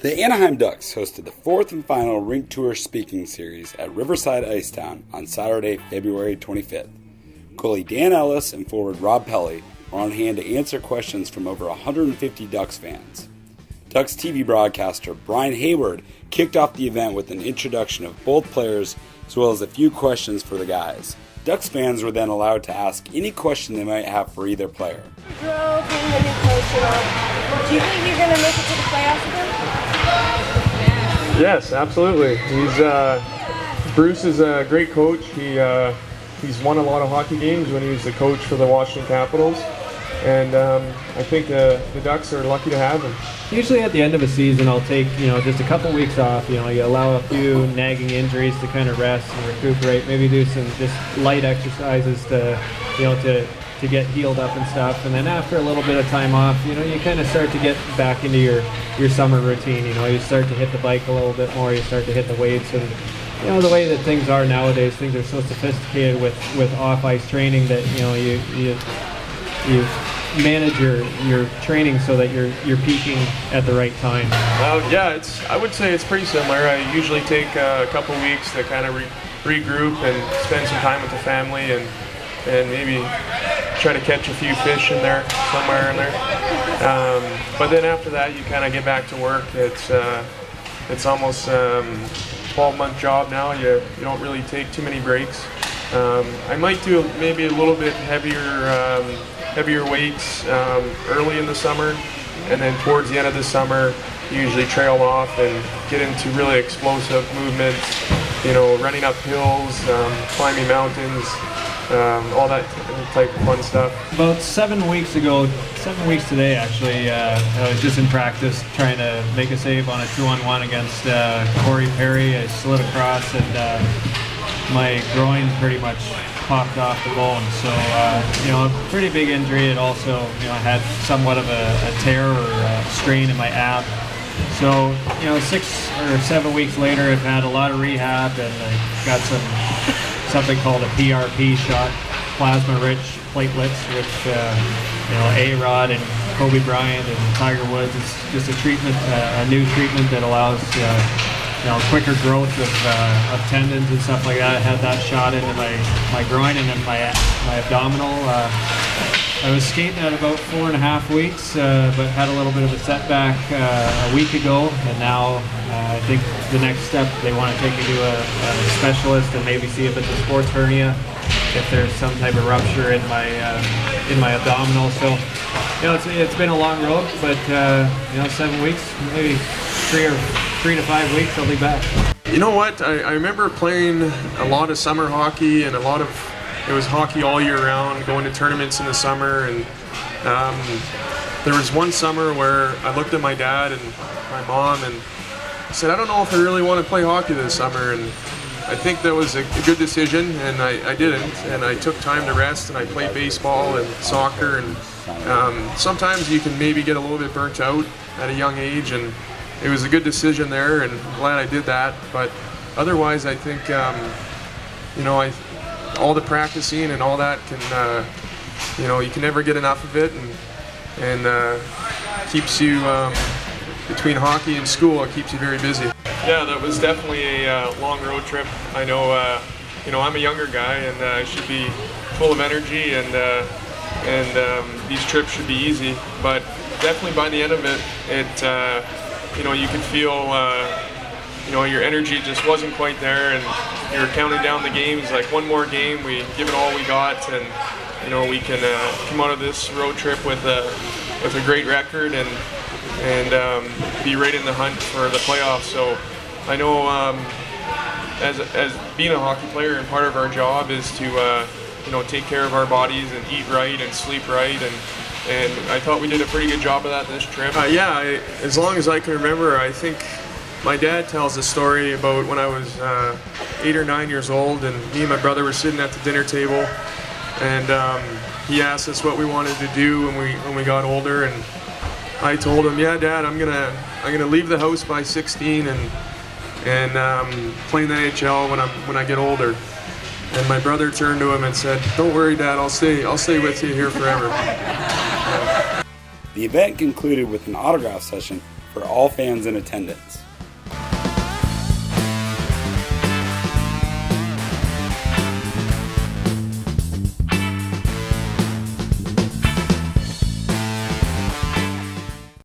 The Anaheim Ducks hosted the fourth and final Rink Tour Speaking Series at Riverside Icetown on Saturday, February 25th. Goalie Dan Ellis and forward Rod Pelley were on hand to answer questions from over 150 Ducks fans. Ducks TV broadcaster Brian Hayward kicked off the event with an introduction of both players as well as a few questions for the guys. Ducks fans were then allowed to ask any question they might have for either player. Do you think you're going to make it to the playoffs again? Yes, absolutely. Bruce is a great coach. He's won a lot of hockey games when he was the coach for the Washington Capitals, and I think the Ducks are lucky to have him. Usually at the end of a season, I'll take just a couple weeks off. You allow a few nagging injuries to kind of rest and recuperate. Maybe do some just light exercises to get healed up and stuff. And then after a little bit of time off, you kind of start to get back into your summer routine. You start to hit the bike a little bit more. You start to hit the weights, and the way that things are nowadays, things are so sophisticated with off-ice training that you manage your training so that you're peaking at the right time. I would say it's pretty similar. I usually take a couple weeks to kind of regroup and spend some time with the family and maybe try to catch a few fish in there, somewhere in there. But then after that, you kind of get back to work. It's almost 12-month job now. You don't really take too many breaks. I might do maybe a little bit heavier weights early in the summer, and then towards the end of the summer, usually trail off and get into really explosive movements. Running up hills, climbing mountains. All that type of fun stuff. About 7 weeks today actually, I was just in practice trying to make a save on a 2-on-1 against Corey Perry. I slid across and my groin pretty much popped off the bone. So, a pretty big injury. It also, I had somewhat of a tear or a strain in my ab. So, 6 or 7 weks later, I've had a lot of rehab and I got something called a PRP shot, plasma-rich platelets, which A-Rod and Kobe Bryant and Tiger Woods is just a treatment, a new treatment that allows quicker growth of tendons and stuff like that. I had that shot into my groin and then my abdominal. I was skating at about 4.5 weeks, but had a little bit of a setback a week ago, and now I think the next step, they want to take me to a specialist and maybe see if it's a sports hernia, if there's some type of rupture in my abdominal. So, it's been a long road, but 7 weeks, maybe 3 to 5 weeks, I'll be back. You know what? I remember playing a lot of summer hockey and it was hockey all year round, going to tournaments in the summer, and there was one summer where I looked at my dad and my mom and said, I don't know if I really want to play hockey this summer, and I think that was a good decision, and I didn't, and I took time to rest, and I played baseball and soccer, and sometimes you can maybe get a little bit burnt out at a young age, and it was a good decision there, and I'm glad I did that. But otherwise, I think all the practicing and all that can, you can never get enough of it, and keeps you between hockey and school. It keeps you very busy. Yeah, that was definitely a long road trip. I know, I'm a younger guy, and I should be full of energy, and these trips should be easy. But definitely by the end of it, you could feel, your energy just wasn't quite there, and you were counting down the games, like one more game, we give it all we got, and we can come out of this road trip with a great record and be right in the hunt for the playoffs. So I know as being a hockey player, and part of our job is to take care of our bodies and eat right and sleep right, and I thought we did a pretty good job of that this trip. As long as I can remember, I think my dad tells a story about when I was 8 or 9 years old, and me and my brother were sitting at the dinner table, and he asked us what we wanted to do when we got older, and I told him, "Yeah, Dad, I'm gonna leave the house by 16 and play in the NHL when I get older." And my brother turned to him and said, "Don't worry, Dad, I'll stay with you here forever." The event concluded with an autograph session for all fans in attendance.